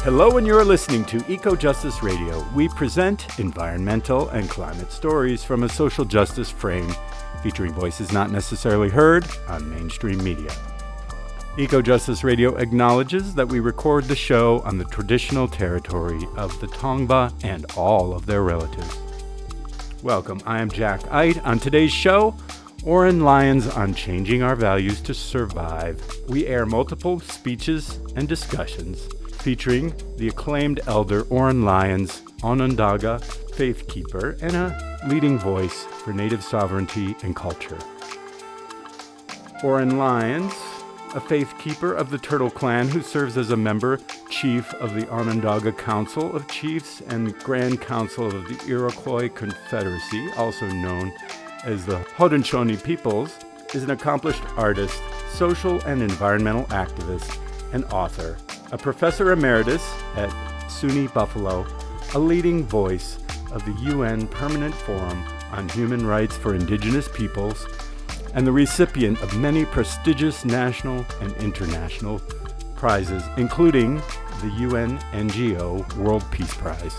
Hello, and you're listening to Eco-Justice Radio. We present environmental and climate stories from a social justice frame, featuring voices not necessarily heard on mainstream media. Eco-Justice Radio acknowledges that we record the show on the traditional territory of the Tongva and all of their relatives. Welcome, I am Jack Eit. On today's show, Oren Lyons on changing our values to survive. We air multiple speeches and discussions featuring the acclaimed elder Oren Lyons, Onondaga faithkeeper, and a leading voice for Native sovereignty and culture. Oren Lyons, a faithkeeper of the Turtle Clan who serves as a member chief of the Onondaga Council of Chiefs and Grand Council of the Iroquois Confederacy, also known as the Haudenosaunee peoples, is an accomplished artist, social and environmental activist, and author, a professor emeritus at SUNY Buffalo, a leading voice of the UN Permanent Forum on Human Rights for Indigenous Peoples, and the recipient of many prestigious national and international prizes, including the UN NGO World Peace Prize.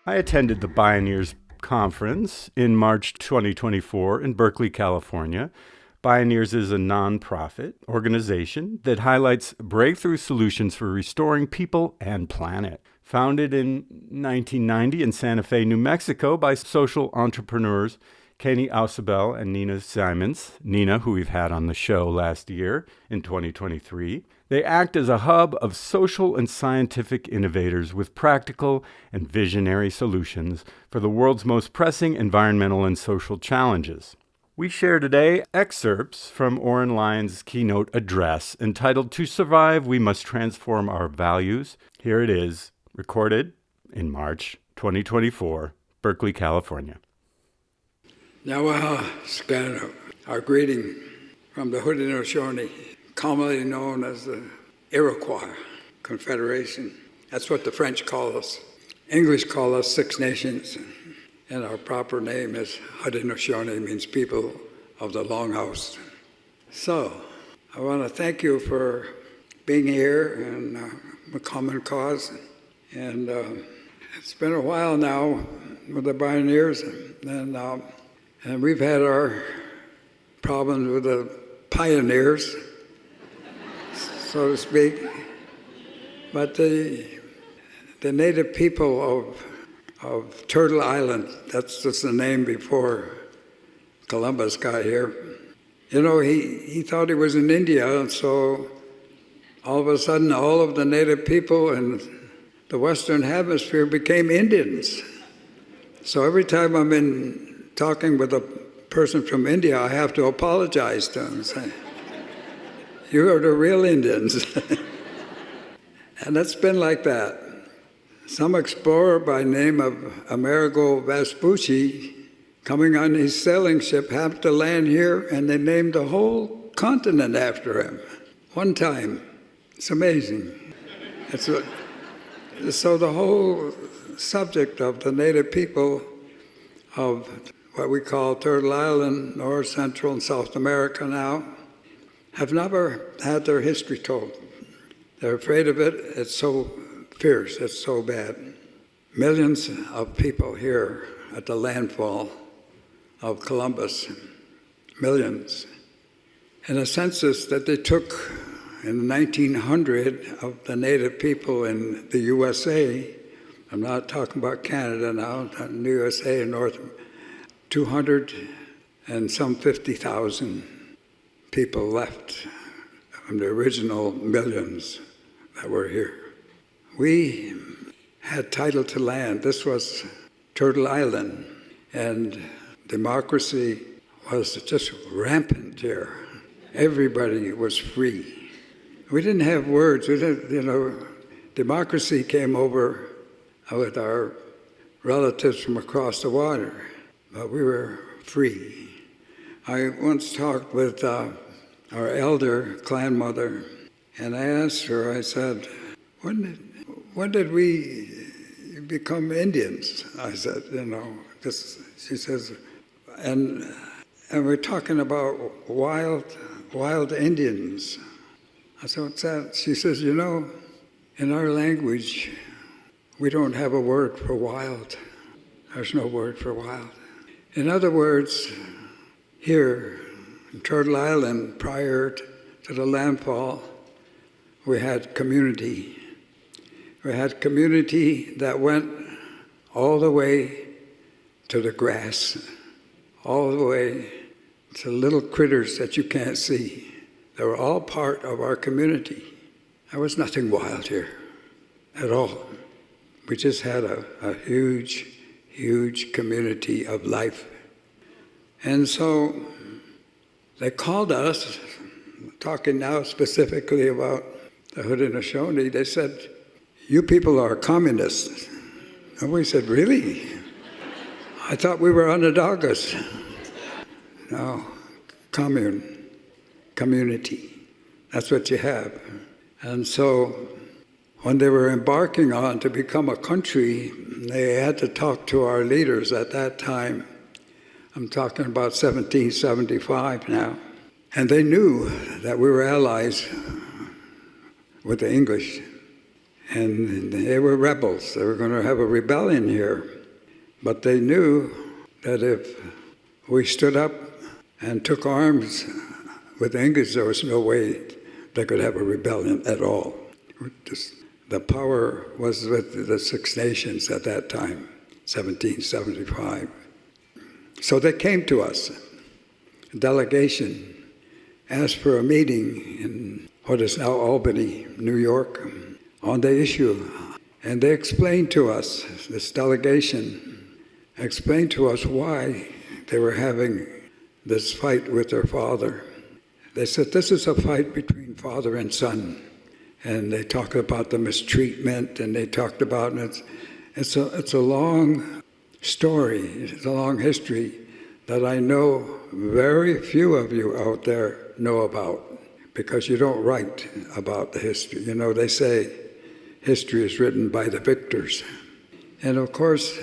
I attended the Bioneers conference in March 2024 in Berkeley, California. Bioneers is a nonprofit organization that highlights breakthrough solutions for restoring people and planet. Founded in 1990 in Santa Fe, New Mexico by social entrepreneurs Kenny Ausubel and Nina Simons, Nina, who we've had on the show last year in 2023. They act as a hub of social and scientific innovators with practical and visionary solutions for the world's most pressing environmental and social challenges. We share today excerpts from Oren Lyons' keynote address entitled "To Survive, We Must Transform Our Values." Here it is, recorded in March 2024, Berkeley, California. Nawaha Skano, our greeting from the Haudenosaunee, commonly known as the Iroquois Confederation. That's what the French call us. English call us Six Nations, and our proper name is Haudenosaunee, means people of the Longhouse. So, I want to thank you for being here and a common cause. And it's been a while now with the Bioneers, and we've had our problems with the pioneers, so to speak. But the native people of Turtle Island, that's just the name before Columbus got here. You know, he thought he was in India, and so all of a sudden all of the native people in the Western Hemisphere became Indians. So every time I'm talking with a person from India, I have to apologize to them and say, "You are the real Indians." And it's been like that. Some explorer by name of Amerigo Vespucci, coming on his sailing ship, happened to land here, and they named the whole continent after him. One time. It's amazing. So the whole subject of the native people of what we call Turtle Island, North, Central, and South America now, have never had their history told. They're afraid of it. It's so fierce. It's so bad. Millions of people here at the landfall of Columbus, millions. In a census that they took in 1900 of the native people in the USA, I'm not talking about Canada now, in the USA and North, 200 and some 50,000 people left from the original millions that were here. We had title to land. This was Turtle Island, and democracy was just rampant here. Everybody was free. We didn't have words. We didn't, democracy came over with our relatives from across the water, but we were free. I once talked with our elder clan mother, and I asked her, I said, wouldn't it when did we become Indians? I said, she says, and we're talking about wild Indians. I said, what's that? She says, in our language, we don't have a word for wild. There's no word for wild. In other words, here in Turtle Island, prior to the landfall, we had community. We had community that went all the way to the grass, all the way to little critters that you can't see. They were all part of our community. There was nothing wild here at all. We just had a huge, huge community of life. And so they called us, talking now specifically about the Haudenosaunee, they said, you people are communists. And we said, really? I thought we were Onondagas. No, community. That's what you have. And so when they were embarking on to become a country, they had to talk to our leaders at that time. I'm talking about 1775 now. And they knew that we were allies with the English. And they were rebels. They were going to have a rebellion here. But they knew that if we stood up and took arms with the English, there was no way they could have a rebellion at all. The power was with the Six Nations at that time, 1775. So they came to us. A delegation asked for a meeting in what is now Albany, New York, on the issue. And they explained to us, this delegation explained to us why they were having this fight with their father. They said, this is a fight between father and son. And they talked about the mistreatment, and they talked about it's a long story, it's a long history that I know very few of you out there know about, because you don't write about the history. They say history is written by the victors. And of course,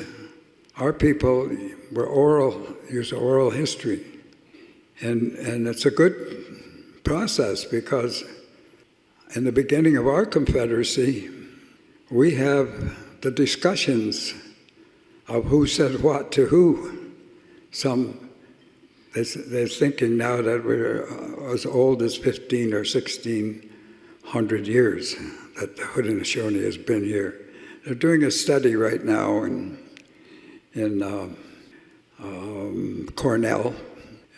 our people use oral history. And it's a good process, because in the beginning of our confederacy, we have the discussions of who said what to who. They're thinking now that we're as old as 15 or 1600 years that the Haudenosaunee has been here. They're doing a study right now in Cornell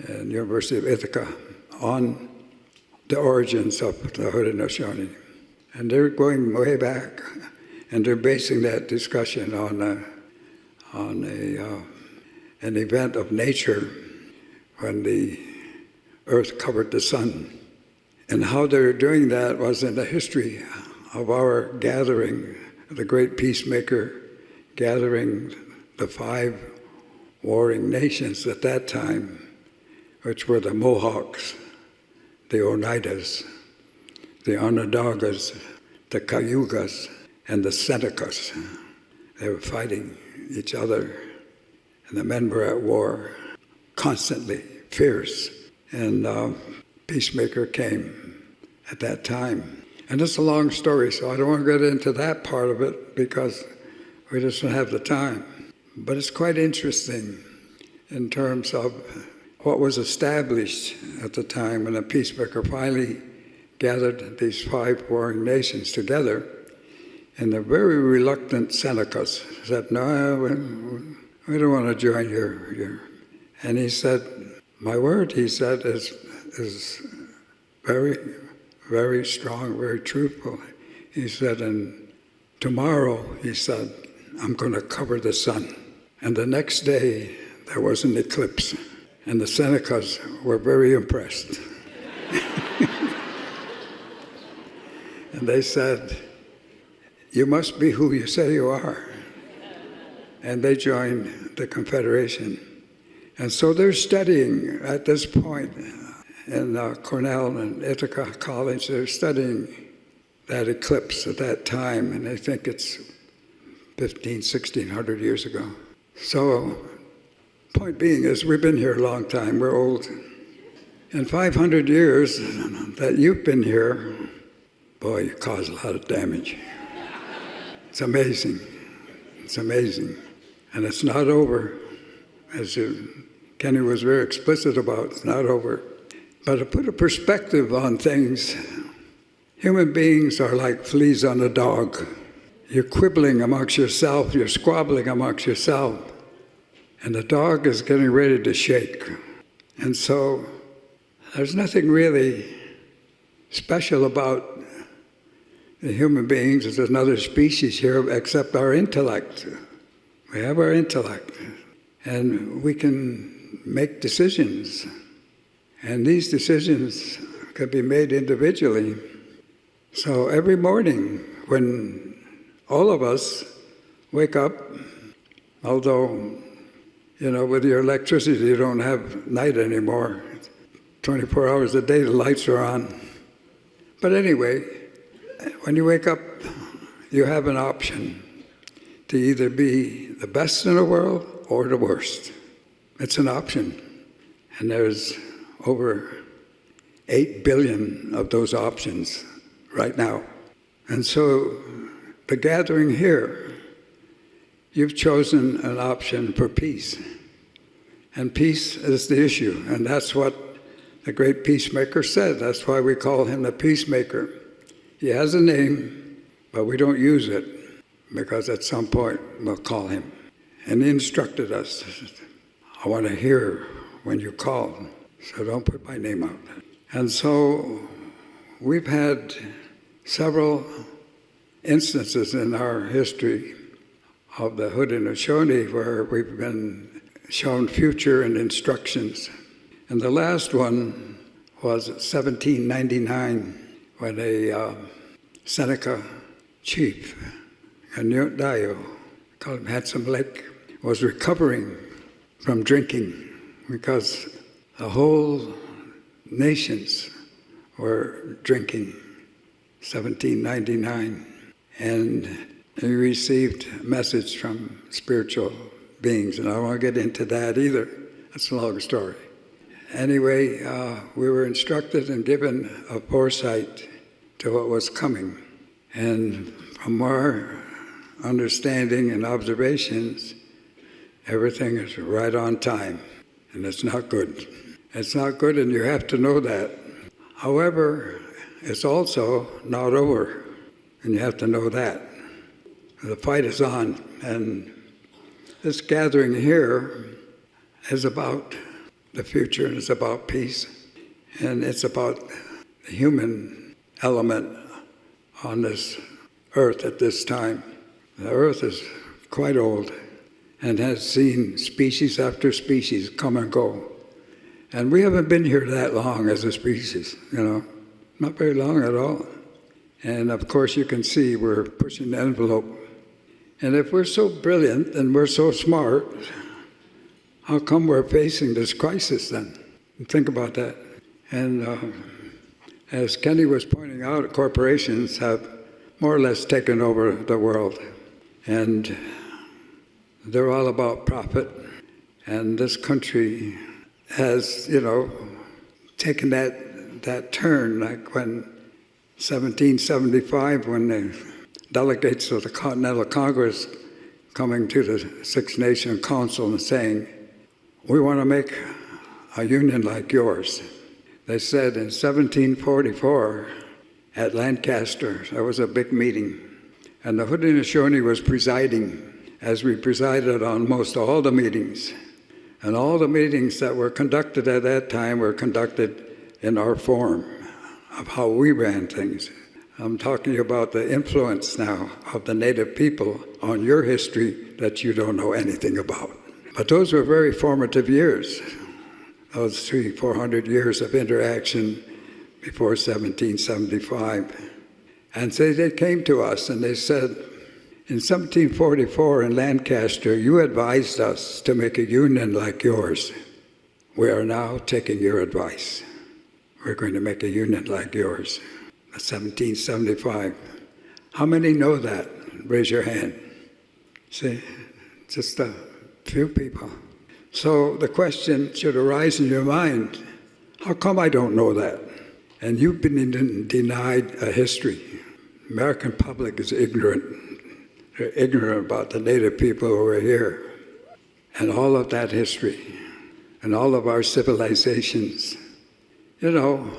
and University of Ithaca on the origins of the Haudenosaunee. And they're going way back, and they're basing that discussion on an event of nature when the earth covered the sun. And how they're doing that was in the history of our gathering, the great peacemaker gathering the 5 warring nations at that time, which were the Mohawks, the Oneidas, the Onondagas, the Cayugas, and the Senecas. They were fighting each other, and the men were at war, constantly, fierce. And Peacemaker came at that time. And it's a long story, so I don't want to get into that part of it because we just don't have the time. But it's quite interesting in terms of what was established at the time when the Peacemaker finally gathered these 5 warring nations together. And the very reluctant Senecas said, no, we don't want to join you. And he said, my word, he said, is very, very strong, very truthful. He said, and tomorrow, he said, I'm going to cover the sun. And the next day, there was an eclipse. And the Senecas were very impressed. And they said, you must be who you say you are. And they joined the Confederation. And so they're studying at this point in Cornell and Ithaca College, they're studying that eclipse at that time, and I think it's 1600 years ago. So, point being is we've been here a long time, we're old. In 500 years that you've been here, boy, you caused a lot of damage. It's amazing. It's amazing. And it's not over, as Kenny was very explicit about, it's not over. But to put a perspective on things, human beings are like fleas on a dog. You're quibbling amongst yourself, you're squabbling amongst yourself, and the dog is getting ready to shake. And so there's nothing really special about the human beings as another species here except our intellect. We have our intellect, and we can make decisions. And these decisions can be made individually. So every morning when all of us wake up, although, with your electricity, you don't have night anymore. 24 hours a day, the lights are on. But anyway, when you wake up, you have an option to either be the best in the world or the worst. It's an option. And there's over 8 billion of those options right now. And so the gathering here, you've chosen an option for peace. And peace is the issue. And that's what the great peacemaker said. That's why we call him the peacemaker. He has a name, but we don't use it because at some point we'll call him. And he instructed us, I want to hear when you call, so don't put my name out. And so we've had several instances in our history of the Haudenosaunee where we've been shown future and instructions. And the last one was 1799 when a Seneca chief, Onondaga, called him Handsome Lake, was recovering from drinking because the whole nations were drinking, 1799. And he received a message from spiritual beings, and I don't want to get into that either. That's a long story. Anyway, we were instructed and given a foresight to what was coming. And from our understanding and observations, everything is right on time, and it's not good. It's not good, and you have to know that. However, it's also not over, and you have to know that. The fight is on, and this gathering here is about the future, and it's about peace, and it's about the human element on this earth at this time. The earth is quite old and has seen species after species come and go. And we haven't been here that long as a species, not very long at all. And of course you can see we're pushing the envelope. And if we're so brilliant and we're so smart, how come we're facing this crisis then? Think about that. And as Kenny was pointing out, corporations have more or less taken over the world. And they're all about profit. And this country has, taken that turn, like when 1775, when the delegates of the Continental Congress coming to the Six Nation Council and saying, we want to make a union like yours. They said in 1744 at Lancaster, there was a big meeting, and the Haudenosaunee was presiding, as we presided on most all the meetings. And all the meetings that were conducted at that time were conducted in our form of how we ran things. I'm talking about the influence now of the Native people on your history that you don't know anything about. But those were very formative years, those 300-400 years of interaction before 1775. And so they came to us and they said, in 1744 in Lancaster, you advised us to make a union like yours. We are now taking your advice. We're going to make a union like yours. 1775. How many know that? Raise your hand. See, just a few people. So the question should arise in your mind, how come I don't know that? And you've been denied a history. American public is ignorant. They're ignorant about the native people who are here and all of that history and all of our civilizations. You know,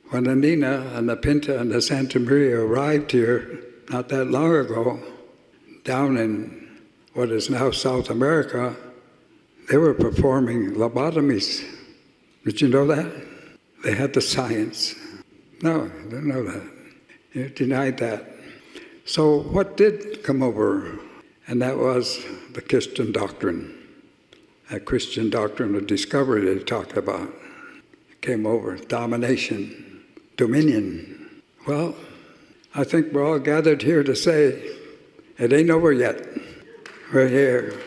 when the Nina and the Pinta and the Santa Maria arrived here not that long ago, down in what is now South America, they were performing lobotomies. Did you know that? They had the science. No, I didn't know that. You denied that. So what did come over? And that was the Christian doctrine. That Christian doctrine of discovery they talked about. It came over, domination, dominion. Well, I think we're all gathered here to say, it ain't over yet. We're here.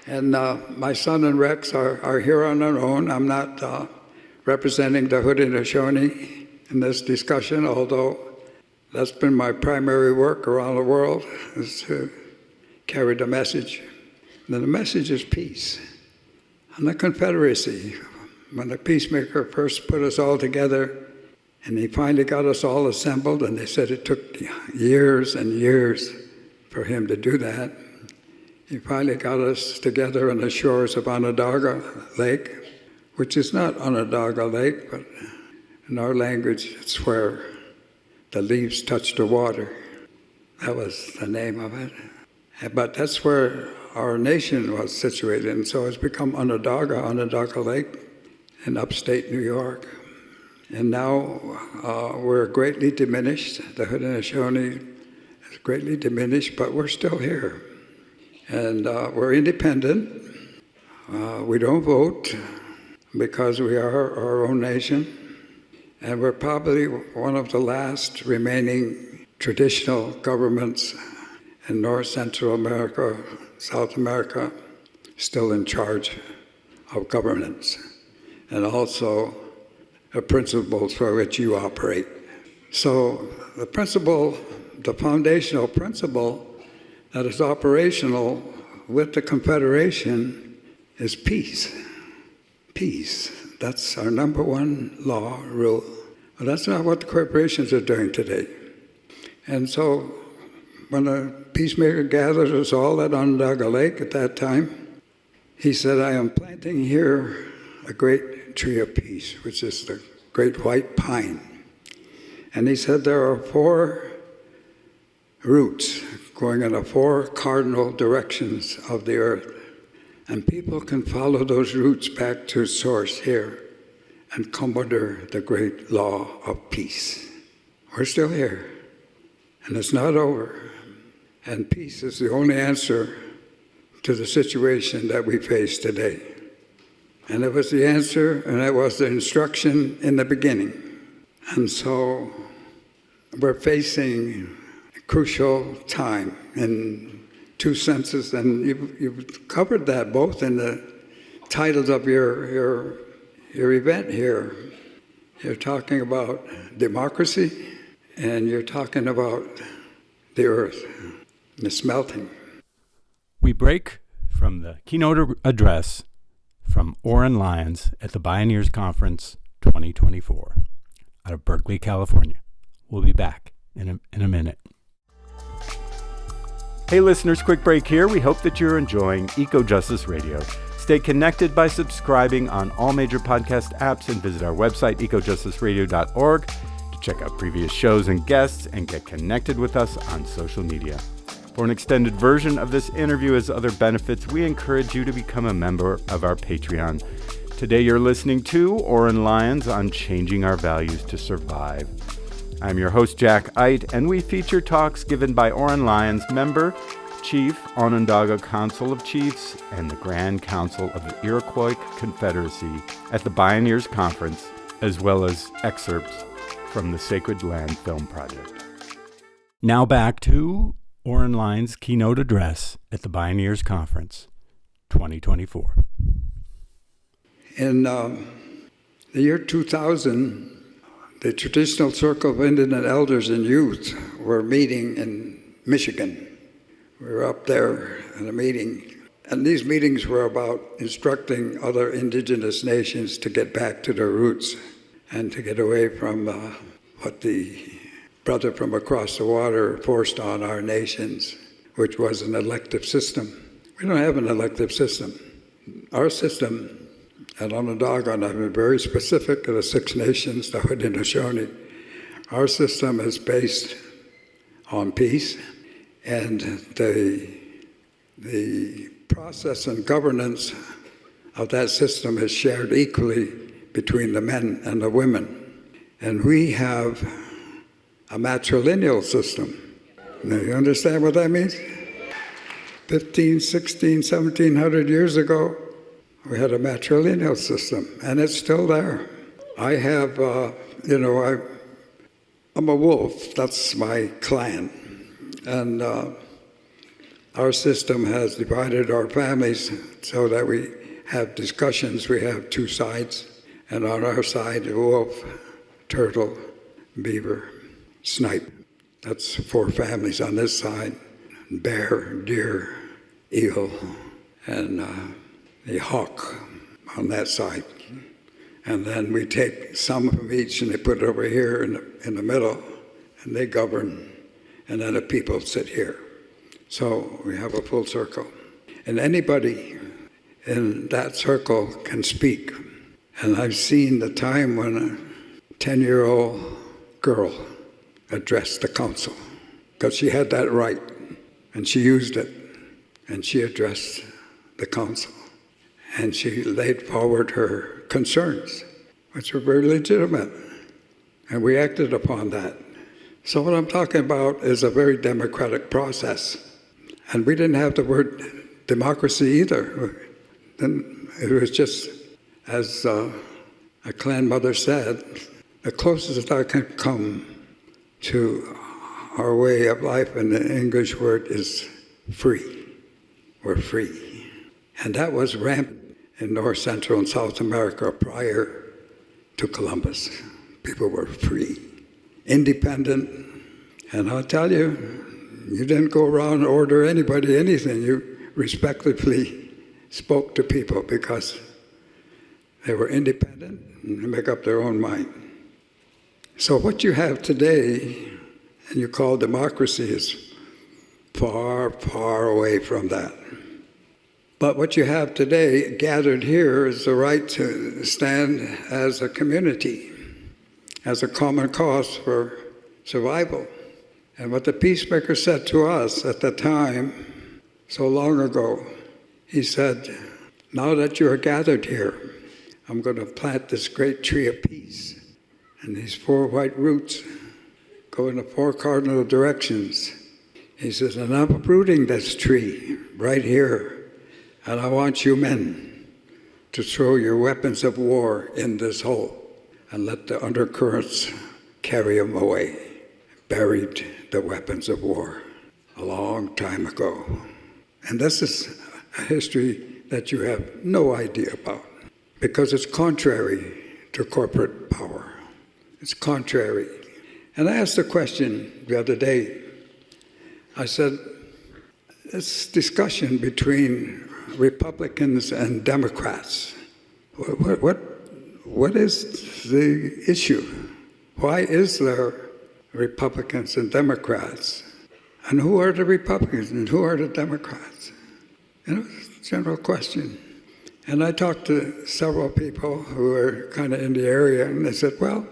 And my son and Rex are here on their own. I'm not representing the Haudenosaunee in this discussion, although that's been my primary work around the world, is to carry the message. And the message is peace. And the Confederacy, when the peacemaker first put us all together, and he finally got us all assembled, and they said it took years and years for him to do that. He finally got us together on the shores of Onondaga Lake, which is not Onondaga Lake, but in our language, it's where the leaves touch the water. That was the name of it. But that's where our nation was situated, and so it's become Onondaga Lake in upstate New York. And now we're greatly diminished. The Haudenosaunee is greatly diminished, but we're still here. And we're independent. We don't vote because we are our own nation. And we're probably one of the last remaining traditional governments in North Central America, South America, still in charge of governance and also the principles for which you operate. So the principle, the foundational principle that is operational with the Confederation is peace. Peace. That's our number one law, rule. But that's not what the corporations are doing today. And so when the peacemaker gathered us all at Onondaga Lake at that time, he said, I am planting here a great tree of peace, which is the great white pine. And he said there are 4 roots going in the 4 cardinal directions of the earth. And people can follow those roots back to source here and come under the great law of peace. We're still here, and it's not over. And peace is the only answer to the situation that we face today. And it was the answer, and it was the instruction in the beginning. And so we're facing a crucial time in 2 senses, and you've covered that both in the titles of your event here. You're talking about democracy, and you're talking about the earth, the smelting. We break from the keynote address from Oren Lyons at the Bioneers Conference 2024 out of Berkeley, California. We'll be back in a minute. Hey listeners, quick break here. We hope that you're enjoying Eco Justice Radio. Stay connected by subscribing on all major podcast apps and visit our website, ecojusticeradio.org, to check out previous shows and guests and get connected with us on social media. For an extended version of this interview as other benefits, we encourage you to become a member of our Patreon. Today you're listening to Oren Lyons on Changing Our Values to Survive. I'm your host, Jack Eit, and we feature talks given by Oren Lyons, member, Chief, Onondaga Council of Chiefs, and the Grand Council of the Iroquois Confederacy at the Bioneers Conference, as well as excerpts from the Sacred Land Film Project. Now back to Oren Lyons' keynote address at the Bioneers Conference 2024. In the year 2000, the traditional circle of Indian elders and youth were meeting in Michigan. We were up there in a meeting, and these meetings were about instructing other indigenous nations to get back to their roots and to get away from what the brother from across the water forced on our nations, which was an elective system. We don't have an elective system. Our system at Onondaga, and I've been very specific of the Six Nations, the Haudenosaunee, our system is based on peace, and the process and governance of that system is shared equally between the men and the women. And we have a matrilineal system. Now, you understand what that means? 15, 16, 1700 years ago, we had a matrilineal system, and it's still there. I have, I'm a wolf, that's my clan. And our system has divided our families so that we have discussions. We have two sides, and on our side, wolf, turtle, beaver, snipe. That's four families on this side. Bear, deer, eagle, and the hawk on that side. And then we take some from each and they put it over here in the middle, and they govern, and then the people sit here. So we have a full circle. And anybody in that circle can speak. And I've seen the time when a 10-year-old girl addressed the council, because she had that right, and she used it, and she addressed the council. And she laid forward her concerns, which were very legitimate, and we acted upon that. So what I'm talking about is a very democratic process. And we didn't have the word democracy either. And it was just, as a clan mother said, the closest I can come to our way of life, and the English word is free. We're free. And that was rampant in North, Central, and South America prior to Columbus. People were free, independent. And I'll tell you, you didn't go around and order anybody anything. You respectfully spoke to people because they were independent and they make up their own mind. So what you have today, and you call democracy, is far, far away from that. But what you have today gathered here is the right to stand as a community, as a common cause for survival. And what the peacemaker said to us at the time, so long ago, he said, now that you are gathered here, I'm going to plant this great tree of peace. And these four white roots go in the four cardinal directions. He says, and I'm uprooting this tree right here. And I want you men to throw your weapons of war in this hole and let the undercurrents carry them away. Buried the weapons of war a long time ago. And this is a history that you have no idea about because it's contrary to corporate power. It's contrary. And I asked a question the other day. I said, this discussion between Republicans and Democrats, what is the issue? Why is there Republicans and Democrats? And who are the Republicans and who are the Democrats? You know, it's a general question. And I talked to several people who are kind of in the area, and they said, well,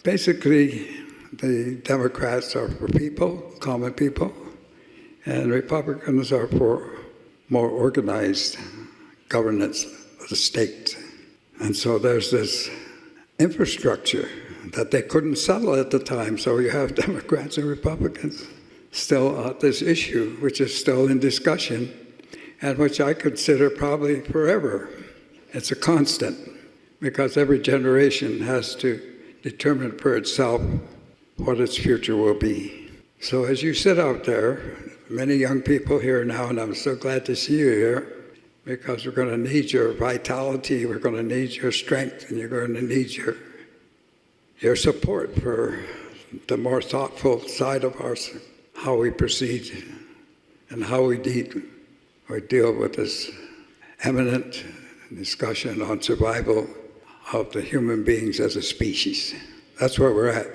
basically, the Democrats are for people, common people, and Republicans are for more organized governance of the state. And so there's this infrastructure that they couldn't settle at the time. So you have Democrats and Republicans still on this issue, which is still in discussion, and which I consider probably forever. It's a constant, because every generation has to determine for itself what its future will be. So as you sit out there, many young people here now, and I'm so glad to see you here, because we're going to need your vitality, we're going to need your strength, and you're going to need your support for the more thoughtful side of us, how we proceed and how we deal with this eminent discussion on survival of the human beings as a species. That's where we're at,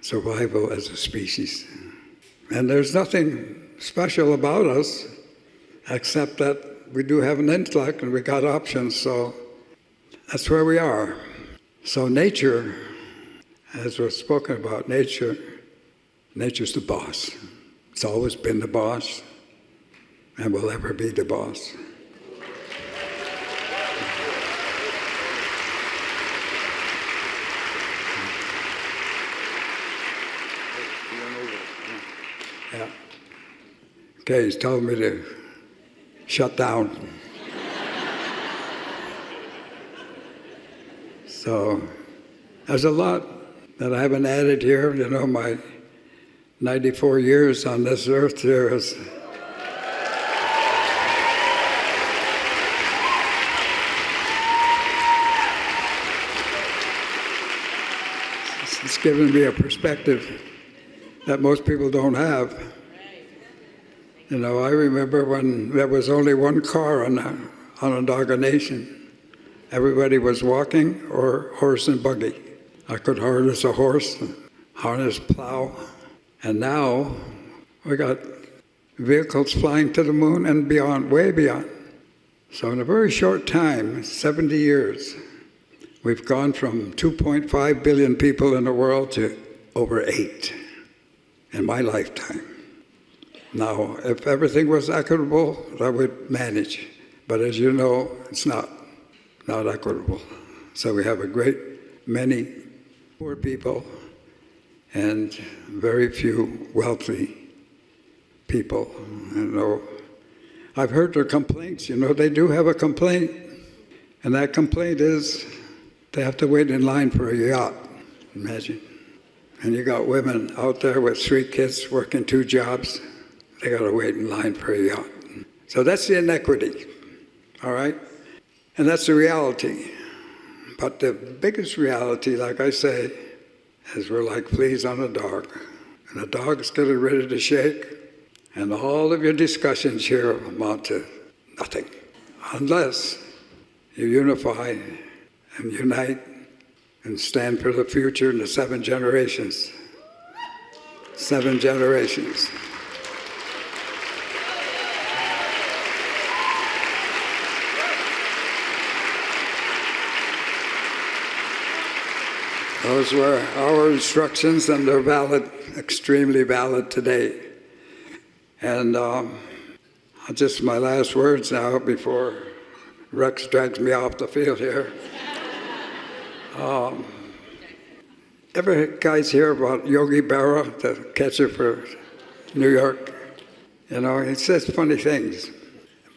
survival as a species. And there's nothing special about us except that we do have an intellect and we got options, so that's where we are. So nature, as was spoken about, nature's the boss. It's always been the boss and will ever be the boss. Yeah. Okay, he's telling me to shut down. So there's a lot that I haven't added here. You know, my 94 years on this earth here is it's given me a perspective that most people don't have. You know, I remember when there was only one car on the Onondaga Nation. Everybody was walking or horse and buggy. I could harness a horse, harness plow, and now we got vehicles flying to the moon and beyond, way beyond. So in a very short time, 70 years, we've gone from 2.5 billion people in the world to over 8 in my lifetime. Now, if everything was equitable, that would manage. But as you know, it's not equitable. So we have a great many poor people and very few wealthy people. You know, I've heard their complaints. You know, they do have a complaint, and that complaint is they have to wait in line for a yacht. Imagine. And you got women out there with 3 kids working 2 jobs. They got to wait in line for a yacht. So that's the inequity, all right? And that's the reality. But the biggest reality, like I say, is we're like fleas on a dog. And the dog's getting ready to shake, and all of your discussions here amount to nothing. Unless you unify and unite and stand for the future in the 7 generations. 7 generations. Those were our instructions, and they're valid, extremely valid today. And just my last words now before Rex drags me off the field here. Ever guys hear about Yogi Berra, the catcher for New York? You know, he says funny things,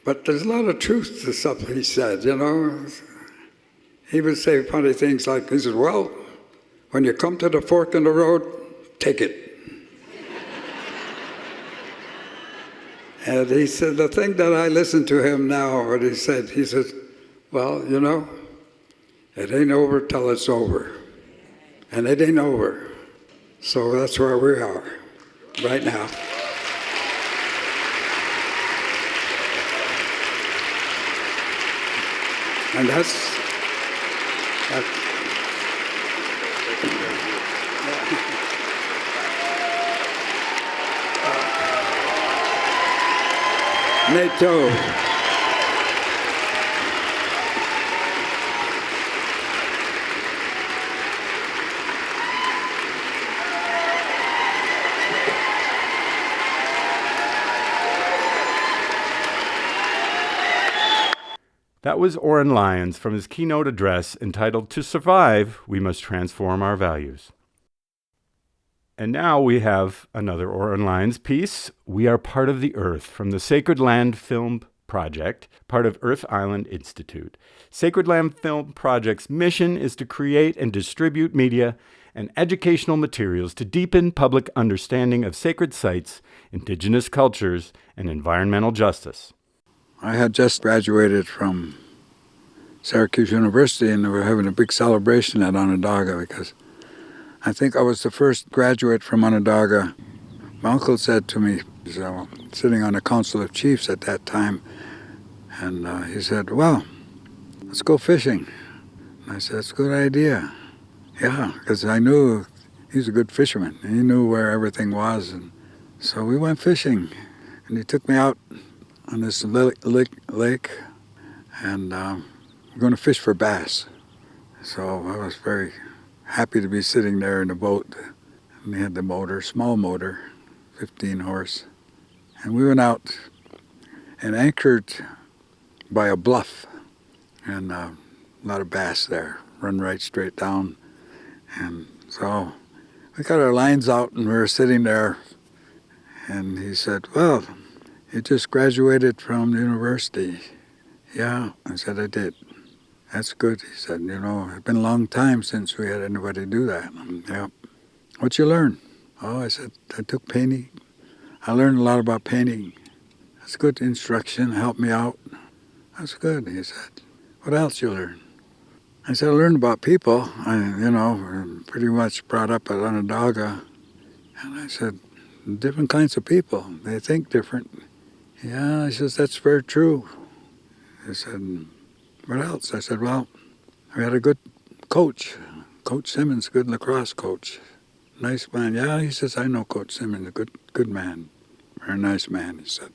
but there's a lot of truth to something he said, you know. He would say funny things like, he said, well, when you come to the fork in the road, take it. And he said, the thing that I listen to him now, what he says, well, you know, it ain't over till it's over. And it ain't over. So that's where we are right now. And that's NATO. That was Oren Lyons from his keynote address entitled, "To Survive, We Must Transform Our Values." And now we have another Oren Lyons piece, "We Are Part of the Earth," from the Sacred Land Film Project, part of Earth Island Institute. Sacred Land Film Project's mission is to create and distribute media and educational materials to deepen public understanding of sacred sites, indigenous cultures, and environmental justice. I had just graduated from Syracuse University, and we were having a big celebration at Onondaga because I think I was the first graduate from Onondaga. My uncle said to me, so, sitting on the Council of Chiefs at that time, and he said, well, let's go fishing. And I said, that's a good idea. Yeah, because I knew he's a good fisherman. He knew where everything was. And so we went fishing, and he took me out on this lake, and we're going to fish for bass. So I was very happy to be sitting there in the boat. And they had the motor, small motor, 15 horse. And we went out and anchored by a bluff, and a lot of bass there, run right straight down. And so we got our lines out, and we were sitting there, and he said, well, you just graduated from the university. Yeah, I said, I did. That's good. He said, it's been a long time since we had anybody do that. Yeah. What'd you learn? Oh, I said, I took painting. I learned a lot about painting. That's good instruction, helped me out. That's good, he said. What else you learn? I said, I learned about people. I'm pretty much brought up at Onondaga. And I said, different kinds of people. They think different. Yeah, he says, that's very true. He said, what else? I said, well, we had a good coach. Coach Simmons, good lacrosse coach. Nice man. Yeah, he says, I know Coach Simmons, a good man. Very nice man, he said.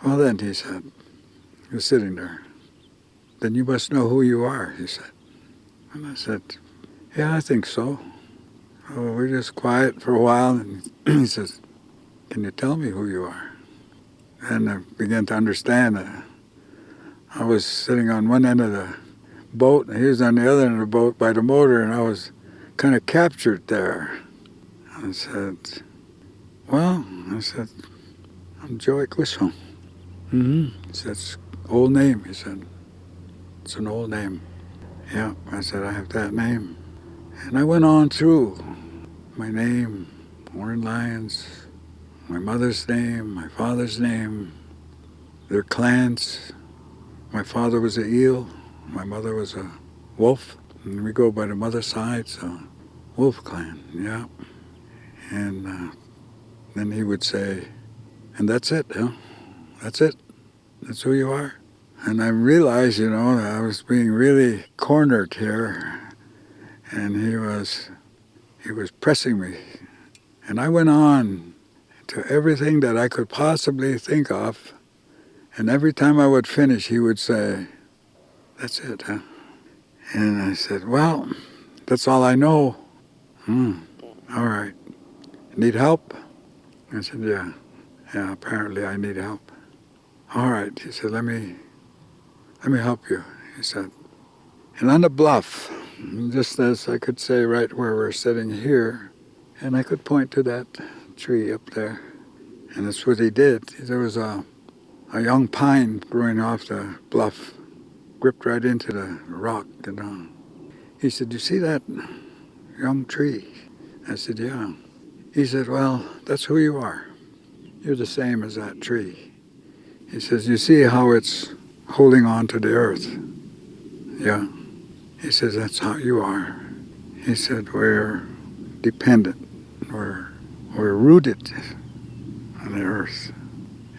Well then, he said, he was sitting there. Then you must know who you are, he said. And I said, yeah, I think so. So we're just quiet for a while, and he says, can you tell me who you are? And I began to understand that I was sitting on one end of the boat, and he was on the other end of the boat by the motor, and I was kind of captured there. I said, well, I'm Joey Clisholm. He said, it's an old name. He said, it's an old name. Yeah, I said, I have that name. And I went on through my name, Oren Lyons, my mother's name, my father's name, their clans. My father was an eel, my mother was a wolf, and we go by the mother's side, so Wolf Clan, yeah. And then he would say, and that's it, that's it, that's who you are. And I realized, that I was being really cornered here, and he was pressing me. And I went on to everything that I could possibly think of, and every time I would finish, he would say, that's it, And I said, well, that's all I know. All right. Need help? I said, yeah. Yeah, apparently I need help. All right. He said, let me help you. He said, and on the bluff, just as I could say right where we're sitting here, and I could point to that tree up there. And that's what he did. There was a young pine growing off the bluff, gripped right into the rock. He said, you see that young tree? I said, yeah. He said, well, that's who you are. You're the same as that tree. He says, you see how it's holding on to the earth? Yeah. He says, that's how you are. He said, we're dependent. We're rooted on the earth.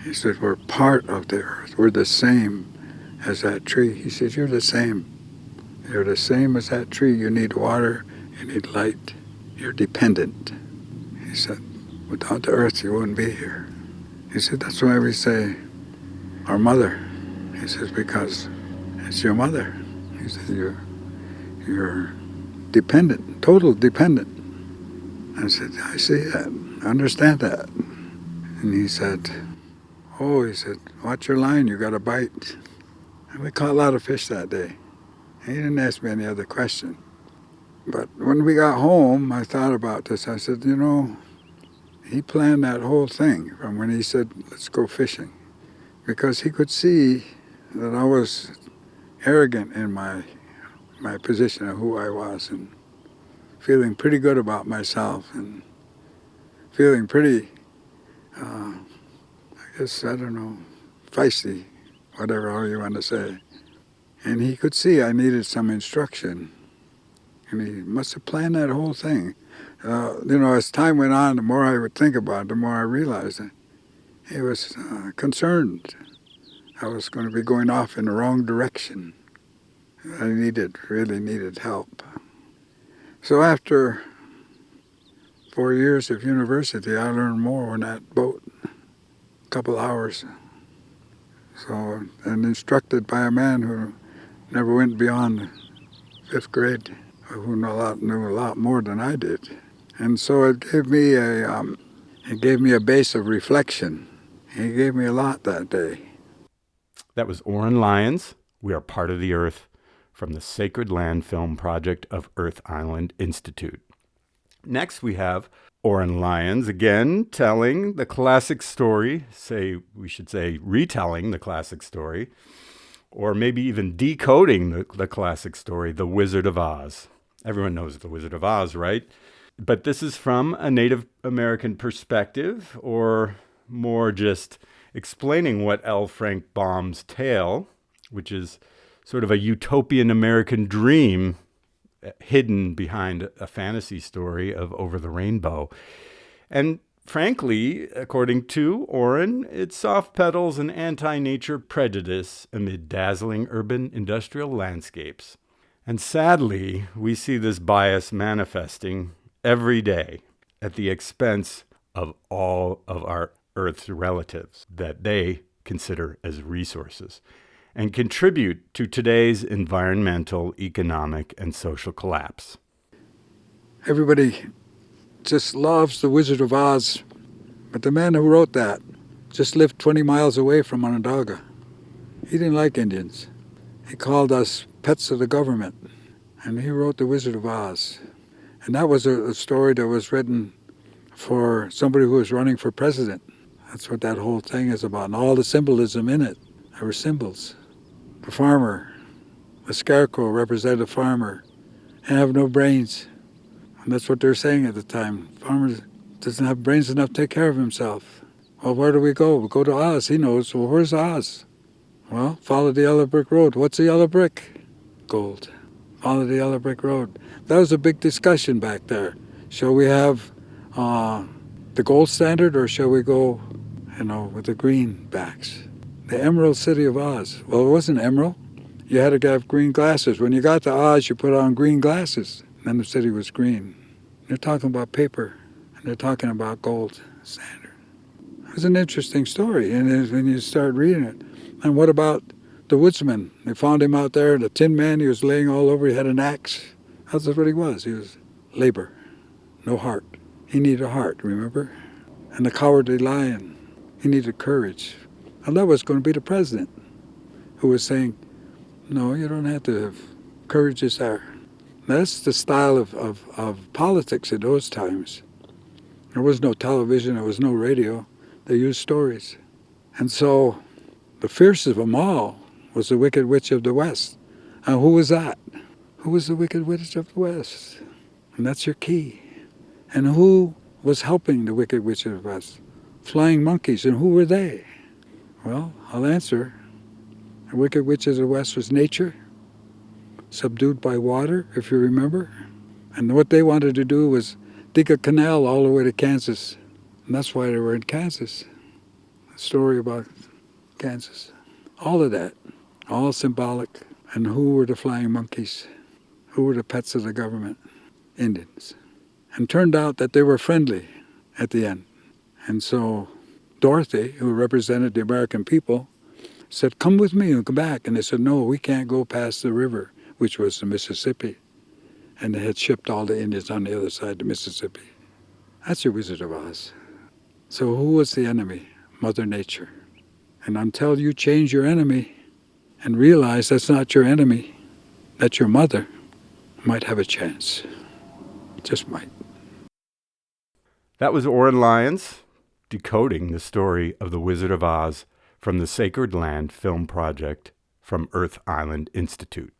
He said, we're part of the earth. We're the same as that tree. He says, you're the same. You're the same as that tree. You need water. You need light. You're dependent. He said, without the earth, you wouldn't be here. He said, that's why we say, our mother. He says, because it's your mother. He said, you're dependent, total dependent. I said, I see that. I understand that. And he said, watch your line, you got a bite. And we caught a lot of fish that day. He didn't ask me any other question. But when we got home, I thought about this. I said, he planned that whole thing from when he said, let's go fishing. Because he could see that I was arrogant in my position of who I was, and feeling pretty good about myself, and feeling pretty, feisty. whatever all you want to say. And he could see I needed some instruction. And he must have planned that whole thing. As time went on, the more I would think about it, the more I realized that he was concerned I was going to be going off in the wrong direction. I really needed help. So after 4 years of university, I learned more on that boat, a couple hours. So, and instructed by a man who never went beyond 5th grade, who knew a lot more than I did. And so it gave me a base of reflection. He gave me a lot that day. That was Oren Lyons, We Are Part of the Earth, from the Sacred Land Film Project of Earth Island Institute. Next, we have Oren Lyons, again, telling the classic story, retelling the classic story, or maybe even decoding the classic story, The Wizard of Oz. Everyone knows The Wizard of Oz, right? But this is from a Native American perspective, or more just explaining what L. Frank Baum's tale, which is sort of a utopian American dream hidden behind a fantasy story of Over the Rainbow. And frankly, according to Oren, it's soft-peddles and anti-nature-prejudice amid dazzling urban industrial landscapes. And sadly, we see this bias manifesting every day at the expense of all of our Earth's relatives that they consider as resources, and contribute to today's environmental, economic, and social collapse. Everybody just loves The Wizard of Oz, but the man who wrote that just lived 20 miles away from Onondaga. He didn't like Indians. He called us pets of the government, and he wrote The Wizard of Oz. And that was a story that was written for somebody who was running for president. That's what that whole thing is about, and all the symbolism in it. There were symbols. The farmer, the scarecrow represented a farmer, and have no brains. And that's what they're saying at the time. Farmer doesn't have brains enough to take care of himself. Well, where do we go? We go to Oz. He knows. Well, where's Oz? Well, follow the yellow brick road. What's the yellow brick? Gold. Follow the yellow brick road. That was a big discussion back there. Shall we have the gold standard, or shall we go, with the greenbacks? The Emerald City of Oz. Well, it wasn't emerald. You had to have green glasses. When you got to Oz, you put on green glasses. And then the city was green. They're talking about paper, and they're talking about gold standard. It was an interesting story, and when you start reading it. And what about the woodsman? They found him out there, the tin man. He was laying all over. He had an axe. That's what he was. He was labor, no heart. He needed a heart, remember? And the cowardly lion, he needed courage. And that was going to be the president, who was saying, no, you don't have to have courage is there. That's the style of politics in those times. There was no television, there was no radio. They used stories. And so the fiercest of them all was the Wicked Witch of the West. And who was that? Who was the Wicked Witch of the West? And that's your key. And who was helping the Wicked Witch of the West? Flying monkeys. And who were they? Well, I'll answer. The Wicked Witch of the West was nature, subdued by water, if you remember. And what they wanted to do was dig a canal all the way to Kansas. And that's why they were in Kansas. A story about Kansas. All of that, all symbolic. And who were the flying monkeys? Who were the pets of the government? Indians. And turned out that they were friendly at the end. And so Dorothy, who represented the American people, said, come with me and come back. And they said, no, we can't go past the river, which was the Mississippi. And they had shipped all the Indians on the other side of the Mississippi. That's your Wizard of Oz. So who was the enemy? Mother Nature. And until you change your enemy and realize that's not your enemy, that's your mother, you might have a chance. Just might. That was Oren Lyons decoding the story of The Wizard of Oz from the Sacred Land Film Project from Earth Island Institute.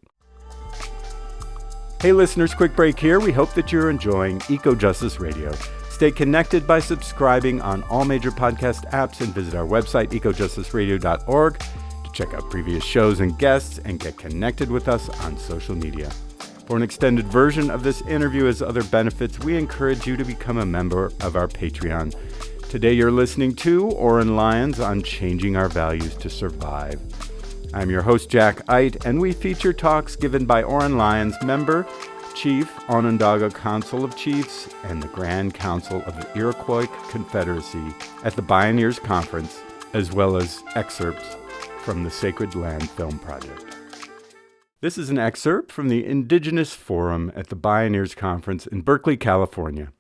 Hey listeners, quick break here. We hope that you're enjoying Eco-Justice Radio. Stay connected by subscribing on all major podcast apps and visit our website, ecojusticeradio.org, to Check out previous shows and guests and get connected with us on social media. For an extended version of this interview as other benefits, we encourage you to become a member of our Patreon. Today you're listening to Oren Lyons on Changing Our Values to Survive. I'm your host, Jack Eit, and we feature talks given by Oren Lyons, member, Chief, Onondaga Council of Chiefs, and the Grand Council of the Iroquois Confederacy at the Bioneers Conference, as well as excerpts from the Sacred Land Film Project. This is an excerpt from the Indigenous Forum at the Bioneers Conference in Berkeley, California,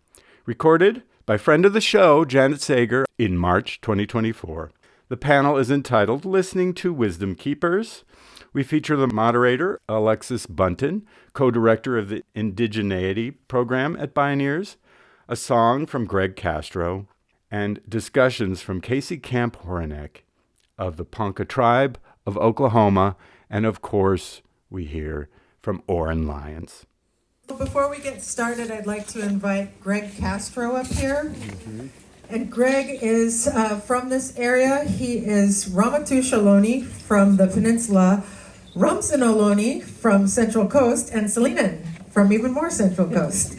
recorded by friend of the show, Janet Sager, in March 2024. The panel is entitled Listening to Wisdom Keepers. We feature the moderator, Alexis Bunton, co-director of the Indigeneity program at Bioneers, a song from Greg Castro, and discussions from Casey Camp-Horanek of the Ponca tribe of Oklahoma, and of course, we hear from Oren Lyons. Before we get started, I'd like to invite Greg Castro up here. And Greg is from this area. He is Ramaytush from the peninsula, Rumsen from Central Coast, and Salinan from even more Central Coast.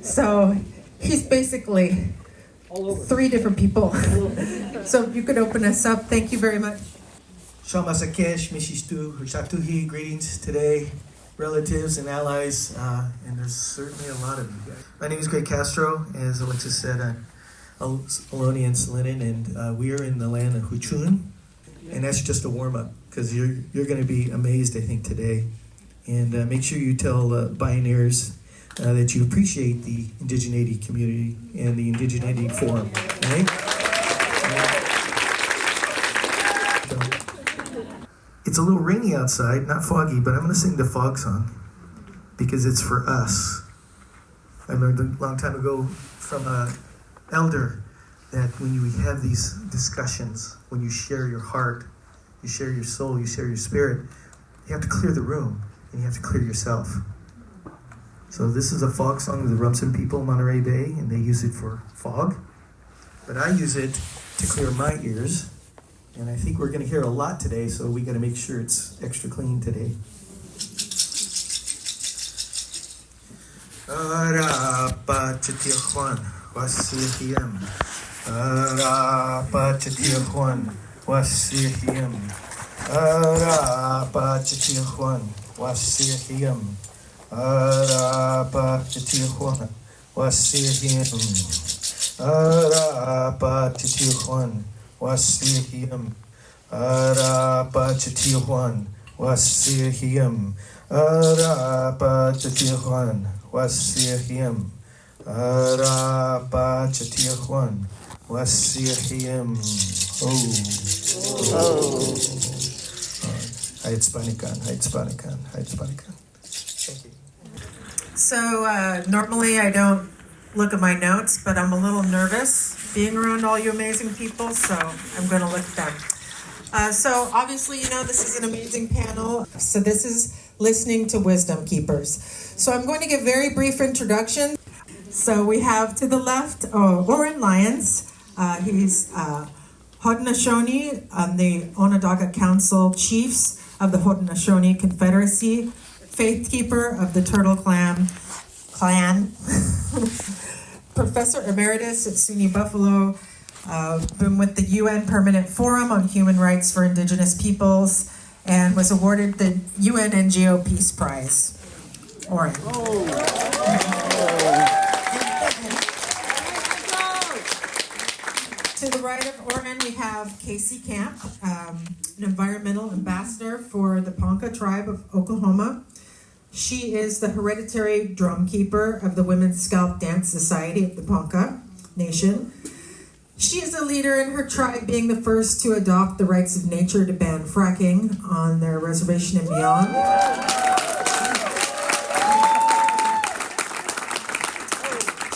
So he's basically three different people. So if you could open us up, thank you very much. Shamasakesh, Mishistu, Hushatuhi, greetings today, relatives and allies, and there's certainly a lot of you guys. My name is Greg Castro, as Alexis said, I'm Ohlone and Salinan, and we are in the land of Huchun, and that's just a warm-up, because you're going to be amazed, I think, today. And make sure you tell Bioneers that you appreciate the Indigeneity community and the Indigeneity Forum, right? It's a little rainy outside, not foggy, but I'm going to sing the fog song because it's for us. I learned a long time ago from an elder that when you have these discussions, when you share your heart, you share your soul, you share your spirit, you have to clear the room and you have to clear yourself. So this is a fog song of the Rumsen people, Monterey Bay, and they use it for fog. But I use it to clear my ears. And I think we're going to hear a lot today, so we got to make sure it's extra clean today. Arapa Chatijuan Wasihim. Arapa Chatijuan Wasihim. Arapa Chatijuan Wasihim. Arapa Chatijuan Wasihim. Arapa Chatijuan Wasihim, Arapa Chatijuan, Wasihim, Arapa Chatijuan, Wasihim, Arapa Chatijuan, Wasihim. Oh. Hayat Spanikan. Thank you. So normally I don't look at my notes, but I'm a little nervous being around all you amazing people, so I'm going to look at them. So obviously, you know, this is an amazing panel. So this is Listening to Wisdom Keepers. So I'm going to give very brief introduction. So we have to the left, Oren Lyons. He's Haudenosaunee, the Onondaga Council Chiefs of the Haudenosaunee Confederacy, faith keeper of the Turtle Clan. Professor Emeritus at SUNY Buffalo, been with the UN Permanent Forum on Human Rights for Indigenous Peoples, and was awarded the UN NGO Peace Prize. Oren. To the right of Oren, we have Casey Camp, an environmental ambassador for the Ponca tribe of Oklahoma. She is the hereditary drum keeper of the Women's Scalp Dance Society of the Ponca Nation. She is a leader in her tribe, being the first to adopt the rights of nature to ban fracking on their reservation and beyond.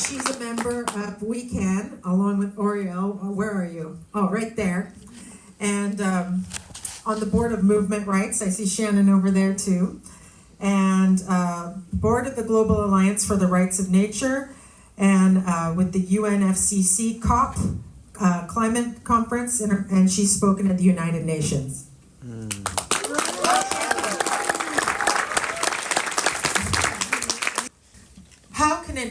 She's a member of We Can, along with Oriel. Where are you? Oh, right there. And on the board of Movement Rights. I see Shannon over there too. And board of the Global Alliance for the Rights of Nature, and with the UNFCCC COP climate conference, and she's spoken at the United Nations.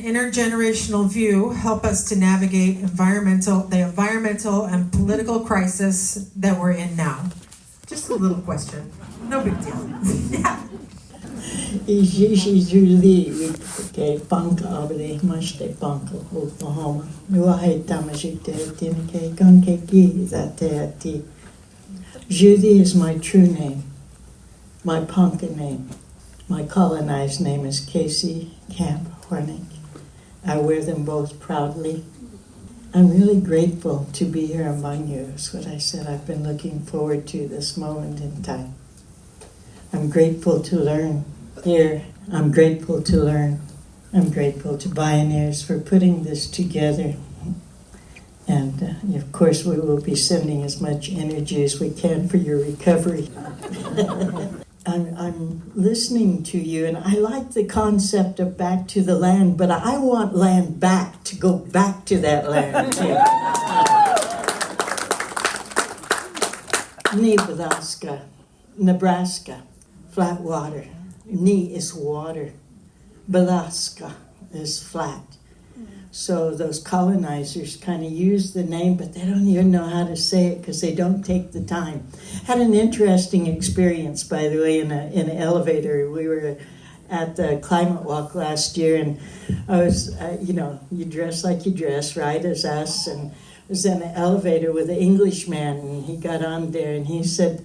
intergenerational view help us to navigate the environmental and political crisis that we're in now? Just a little question. No big deal. Yeah. Judy is my true name, my Ponca name. My colonized name is Casey Camp Hornick. I wear them both proudly. I'm really grateful to be here among you. That's what I said. I've been looking forward to this moment in time. I'm grateful to learn here. I'm grateful to learn. I'm grateful to Bioneers for putting this together. And of course, we will be sending as much energy as we can for your recovery. I'm listening to you, and I like the concept of back to the land, but I want land back, to go back to that land, too. Nebraska, flat water. Ni is water. Alaska is flat. So those colonizers kind of use the name, but they don't even know how to say it because they don't take the time. Had an interesting experience, by the way, in an elevator. We were at the climate walk last year, and I was, you dress like you dress, right, as us, and I was in an elevator with an Englishman, and he got on there, and he said,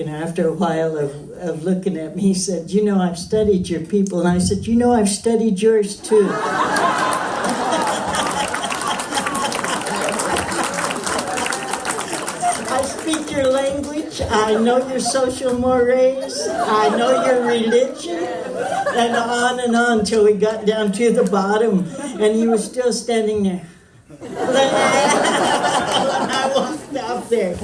after a while of looking at me, he said, I've studied your people. And I said, I've studied yours too. I speak your language. I know your social mores. I know your religion. And on till we got down to the bottom. And he was still standing there. I walked out there.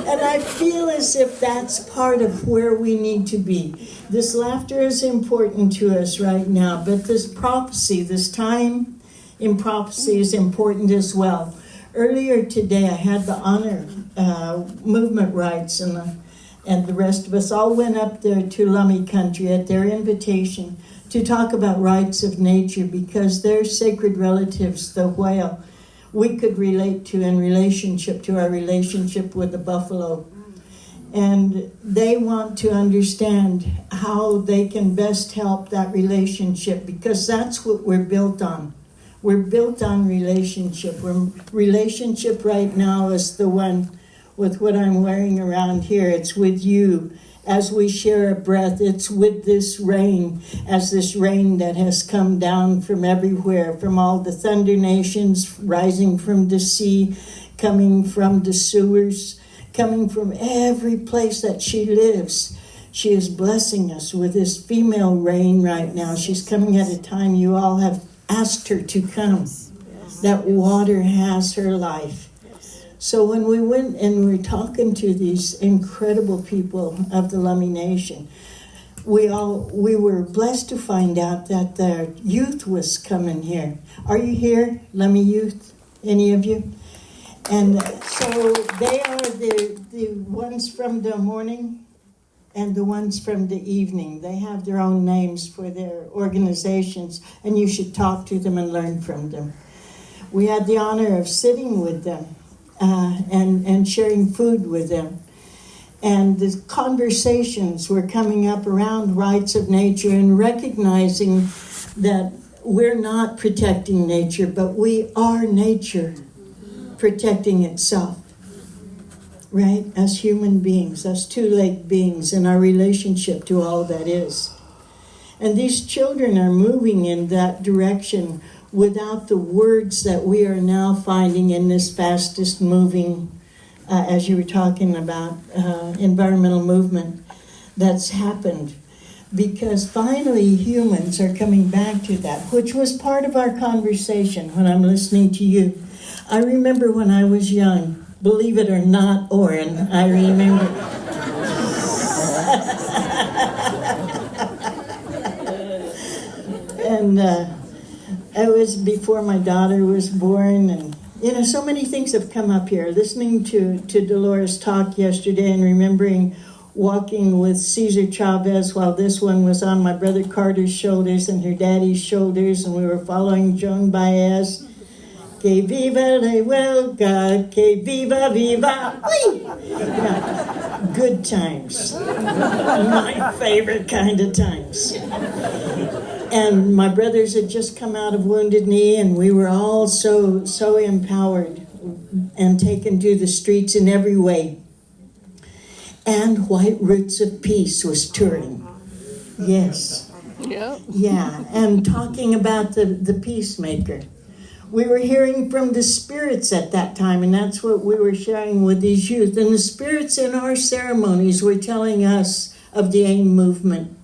And I feel as if that's part of where we need to be. This laughter is important to us right now, but this prophecy, this time in prophecy is important as well. Earlier today, I had the honor, movement rights, and the rest of us all went up there to Lummi country at their invitation to talk about rights of nature because their sacred relatives, the whale, we could relate to in relationship to our relationship with the buffalo. And they want to understand how they can best help that relationship because that's what we're built on. We're built on relationship. Relationship right now is the one with what I'm wearing around here. It's with you. As we share a breath, it's with this rain, as this rain that has come down from everywhere, from all the thunder nations, rising from the sea, coming from the sewers, coming from every place that she lives. She is blessing us with this female rain right now. She's coming at a time you all have asked her to come. That water has her life. So when we went and we were talking to these incredible people of the Lummi Nation, we were blessed to find out that their youth was coming here. Are you here, Lummi youth? Any of you? And so they are the ones from the morning and the ones from the evening. They have their own names for their organizations, and you should talk to them and learn from them. We had the honor of sitting with them and sharing food with them. And the conversations were coming up around rights of nature and recognizing that we're not protecting nature, but we are nature protecting itself, right? As human beings, as two-legged beings in our relationship to all that is. And these children are moving in that direction without the words that we are now finding in this fastest moving, as you were talking about, environmental movement that's happened. Because finally humans are coming back to that, which was part of our conversation when I'm listening to you. I remember when I was young, believe it or not, Oren, I remember. And it was before my daughter was born, and so many things have come up here. Listening to Dolores talk yesterday and remembering walking with Cesar Chavez while this one was on my brother Carter's shoulders and her daddy's shoulders, and we were following Joan Baez. Que viva la huelga, que viva, viva. Yeah. Good times. My favorite kind of times. And my brothers had just come out of Wounded Knee, and we were all so empowered and taken to the streets in every way. And White Roots of Peace was touring. Yes. Yeah, and talking about the peacemaker. We were hearing from the spirits at that time, and that's what we were sharing with these youth. And the spirits in our ceremonies were telling us of the AIM movement,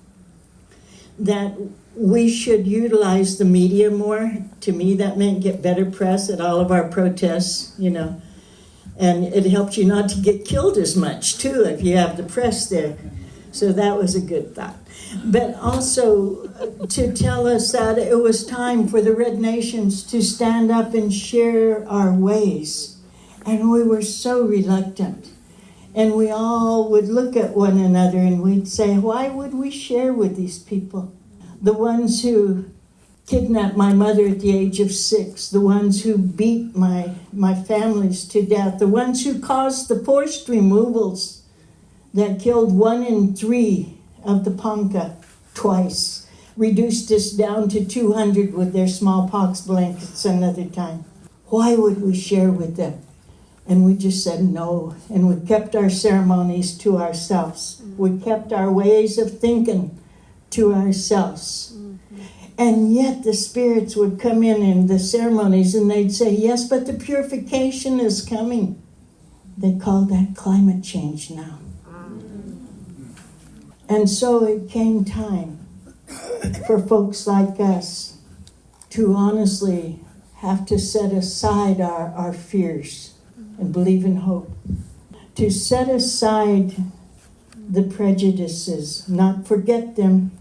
that we should utilize the media more. To me, that meant get better press at all of our protests, you know. And it helped you not to get killed as much, too, if you have the press there. So that was a good thought. But also to tell us that it was time for the Red Nations to stand up and share our ways. And we were so reluctant. And we all would look at one another and we'd say, why would we share with these people? The ones who kidnapped my mother at the age of 6, the ones who beat my families to death, the ones who caused the forced removals that killed 1 in 3 of the Ponca twice, reduced us down to 200 with their smallpox blankets another time. Why would we share with them? And we just said no, and we kept our ceremonies to ourselves. We kept our ways of thinking to ourselves. And yet the spirits would come in the ceremonies and they'd say, yes, but the purification is coming. They call that climate change now. And so it came time for folks like us to honestly have to set aside our fears and believe in hope. To set aside the prejudices, not forget them,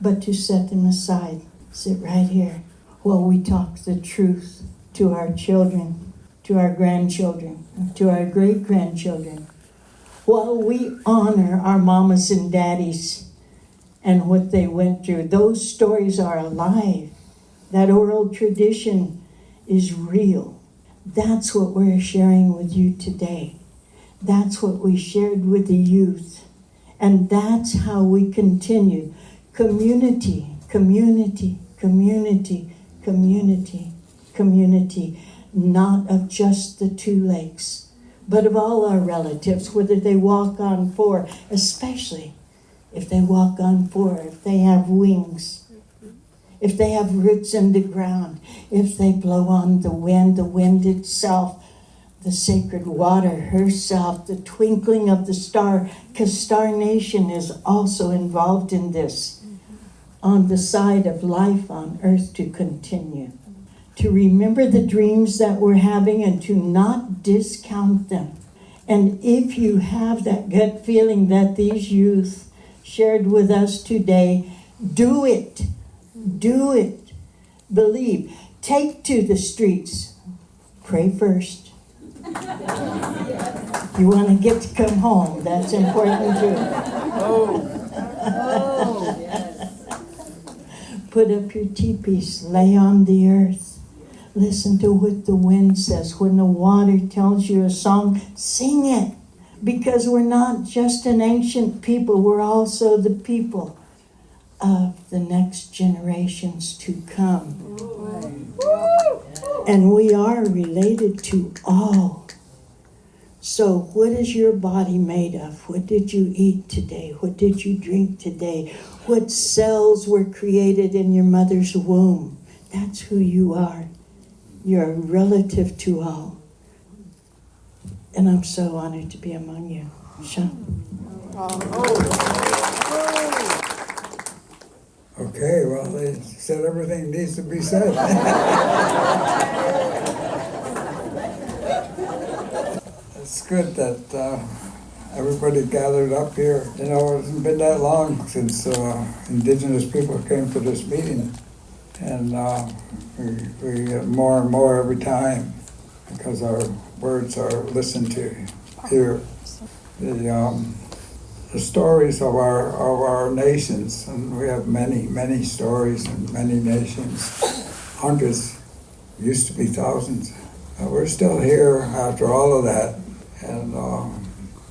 but to set them aside. Sit right here while we talk the truth to our children, to our grandchildren, to our great-grandchildren, while we honor our mamas and daddies and what they went through. Those stories are alive. That oral tradition is real. That's what we're sharing with you today. That's what we shared with the youth. And that's how we continue. Community, community, community, community, community. Not of just the 2 lakes, but of all our relatives, whether they walk on 4, especially if they walk on 4, if they have wings, if they have roots in the ground, if they blow on the wind itself, the sacred water herself, the twinkling of the star, because Star Nation is also involved in this, on the side of life on earth to continue. To remember the dreams that we're having and to not discount them. And if you have that gut feeling that these youth shared with us today, do it. Do it. Believe. Take to the streets. Pray first. You want to get to come home. That's important too. Yes. Put up your teepees. Lay on the earth. Listen to what the wind says. When the water tells you a song, sing it. Because we're not just an ancient people, we're also the people of the next generations to come. And we are related to all. So what is your body made of? What did you eat today? What did you drink today? What cells were created in your mother's womb? That's who you are. You're a relative to all. And I'm so honored to be among you. Sean. Okay, well, they said everything needs to be said. It's good that everybody gathered up here. You know, it hasn't been that long since Indigenous people came to this meeting. And we get more and more every time because our words are listened to. hear the stories of our nations, and we have many stories in many nations, hundreds, used to be thousands. We're still here after all of that, and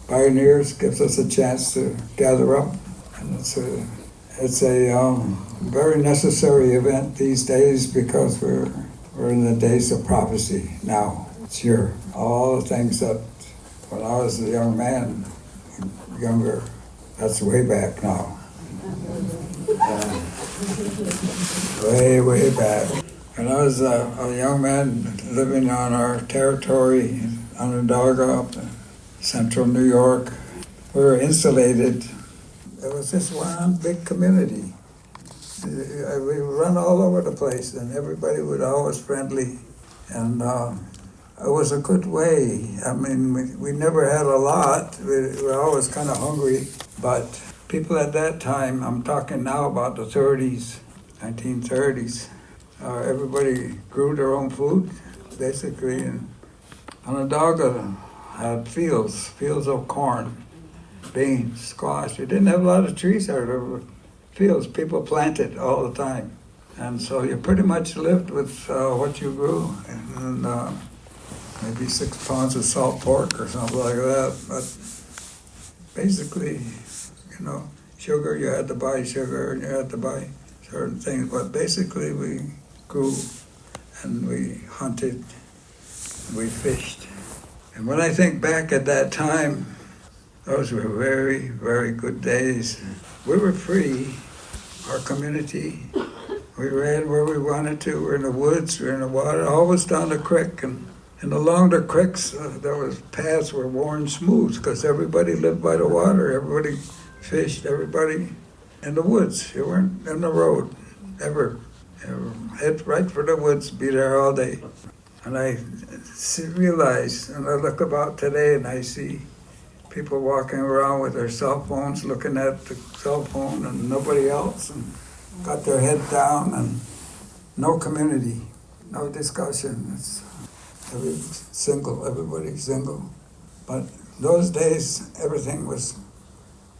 Bioneers gives us a chance to gather up, and it's a very necessary event these days because we're in the days of prophecy now. It's here. All the things that when I was a young man, younger, that's way back now. Way back. When I was a young man living on our territory, Onondaga, up in central New York, we were insulated. It was just one big community. We run all over the place, and everybody was always friendly, and it was a good way. I mean, we never had a lot. We were always kind of hungry, but people at that time, I'm talking now about the 30s, 1930s, everybody grew their own food, basically, and Onondaga had fields of corn, beans, squash. We didn't have a lot of trees there. There were fields people planted all the time. And so you pretty much lived with what you grew, and maybe 6 pounds of salt pork or something like that. But basically, sugar, you had to buy sugar, and you had to buy certain things. But basically, we grew, and we hunted, and we fished. And when I think back at that time, those were very, very good days. We were free, our community. We ran where we wanted to. We're in the woods, we're in the water, always down the creek. And along the creeks, there was paths were worn smooth because everybody lived by the water. Everybody fished, everybody in the woods. You weren't in the road, ever. Head right for the woods, be there all day. And I realize, and I look about today and I see people walking around with their cell phones, looking at the cell phone and nobody else, and got their head down, and no community, no discussion. It's everybody's single. But those days, everything was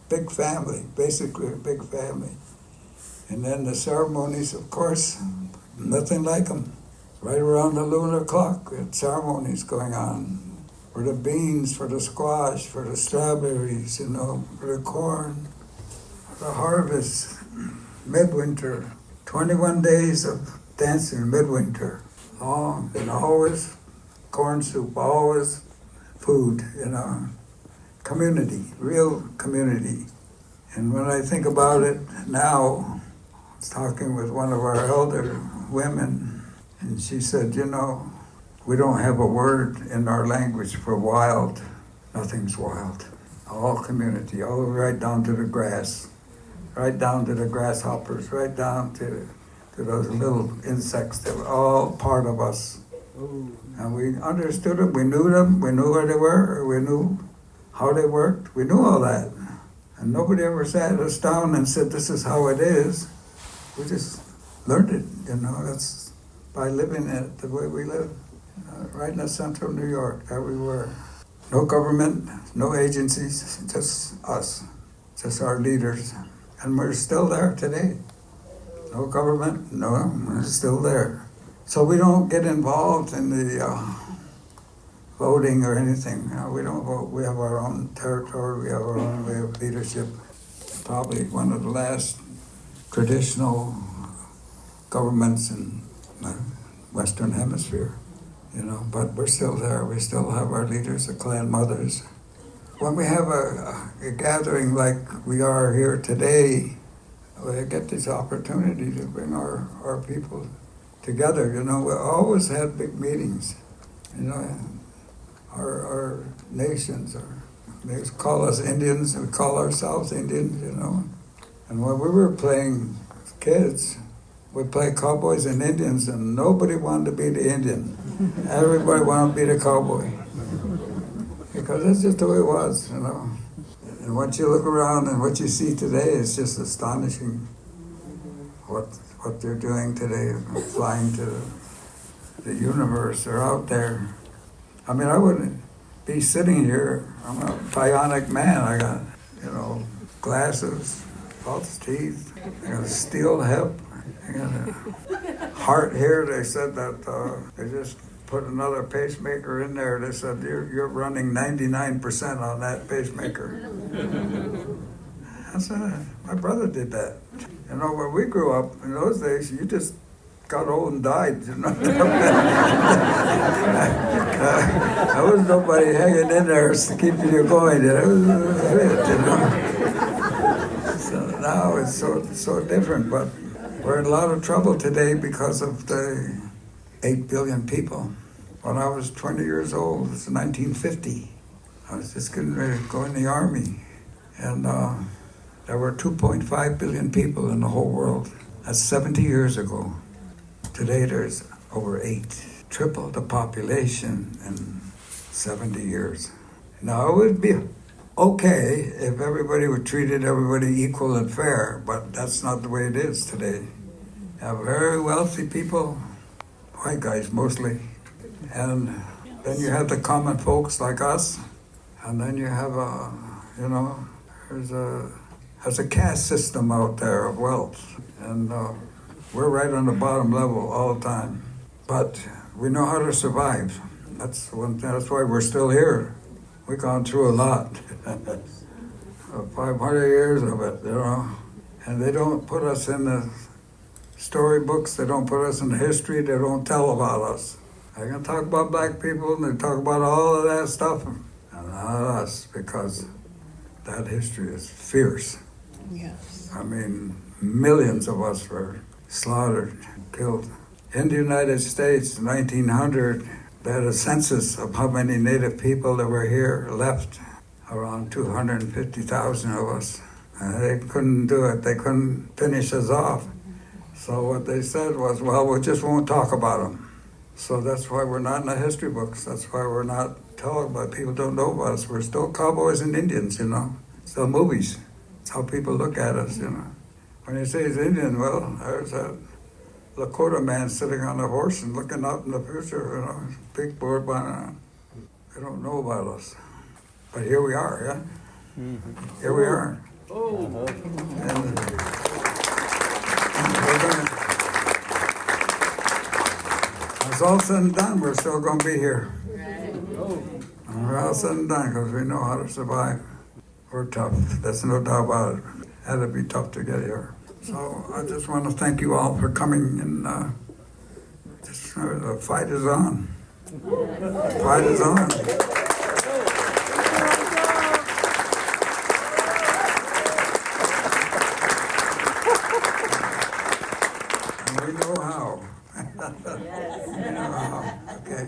big family, basically a big family. And then the ceremonies, of course, nothing like them. Right around the lunar clock, we had ceremonies going on. For the beans, for the squash, for the strawberries, for the corn, for the harvest, midwinter, 21 days of dancing midwinter, long, and always corn soup, always food, community, real community. And when I think about it now, I was talking with one of our elder women, and she said, we don't have a word in our language for wild. Nothing's wild. All community, all the way right down to the grass, right down to the grasshoppers, right down to those little insects that were all part of us. And we understood them, we knew them, we knew where they were, we knew how they worked, we knew all that. And nobody ever sat us down and said, this is how it is. We just learned it, that's by living it the way we live. Right in the central New York, there we were. No government, no agencies, just us, just our leaders. And we're still there today. No government, no, we're still there. So we don't get involved in the voting or anything. We don't vote. We have our own territory, we have our own way of leadership. Probably one of the last traditional governments in the Western Hemisphere. But we're still there. We still have our leaders, the clan mothers. When we have a gathering like we are here today, we get this opportunity to bring our people together. We always had big meetings. Our nations, they call us Indians, we call ourselves Indians, And when we were playing kids, we played cowboys and Indians, and nobody wanted to be the Indian. Everybody wanted to be the cowboy. Because that's just the way it was, And once you look around and what you see today, it's just astonishing what they're doing today, flying to the universe. They're out there. I mean, I wouldn't be sitting here. I'm a bionic man. I got, glasses, false teeth, I got a steel hip, I got a heart here. They said that they just put another pacemaker in there. They said, you're running 99% on that pacemaker. I said, my brother did that. When we grew up in those days, you just got old and died. There was nobody hanging in there keeping you going. It was it. So now it's so different, but we're in a lot of trouble today because of the 8 billion people. When I was 20 years old, it was 1950. I was just getting ready to go in the army, and there were 2.5 billion people in the whole world. That's 70 years ago. Today there's over 8, triple the population in 70 years. Now it would be okay if everybody would treated everybody equal and fair, but that's not the way it is today. You have very wealthy people, white guys mostly, and then you have the common folks like us, and then you have there's a caste system out there of wealth, and we're right on the bottom level all the time. But we know how to survive. That's why we're still here. We've gone through a lot. 500 years of it, And they don't put us in the storybooks, they don't put us in the history, they don't tell about us. They're going to talk about black people, and they talk about all of that stuff, and not us, because that history is fierce. Yes. I mean, millions of us were slaughtered, killed. In the United States, in 1900, they had a census of how many Native people that were here left, around 250,000 of us. They couldn't do it. They couldn't finish us off. So what they said was, well, we just won't talk about them. So that's why we're not in the history books. That's why we're not told about. People don't know about us. We're still cowboys and Indians, Still movies. That's how people look at us, When you say he's Indian, well, there's that Lakota man sitting on a horse and looking out in the future, big board banner. They don't know about us. But here we are, yeah? Mm-hmm. Here we are. Oh. And when it's all said and done, we're still going to be here. When we're all said and done, because we know how to survive. We're tough. There's no doubt about it. Had to be tough to get here. So I just want to thank you all for coming, and the fight is on. The fight is on. And we know how. We know how. Okay.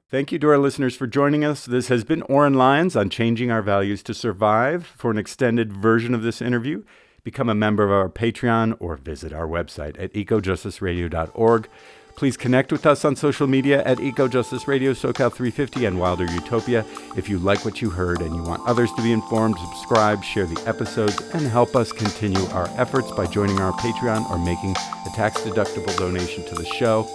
Thank you to our listeners for joining us. This has been Oren Lyons on Changing Our Values to Survive. For an extended version of this interview, become a member of our Patreon or visit our website at ecojusticeradio.org. Please connect with us on social media at Ecojustice Radio, SoCal 350, and Wilder Utopia. If you like what you heard and you want others to be informed, subscribe, share the episodes, and help us continue our efforts by joining our Patreon or making a tax-deductible donation to the show.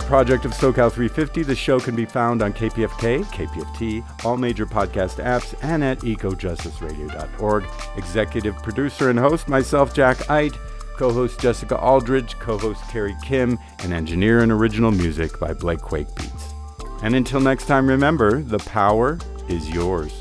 Project of SoCal 350. The show can be found on KPFK, KPFT, all major podcast apps, and at ecojusticeradio.org. Executive producer and host, myself, Jack Eit, co-host Jessica Aldridge, co-host Carrie Kim, and engineer and original music by Blake Quake Beats. And until next time, remember, the power is yours.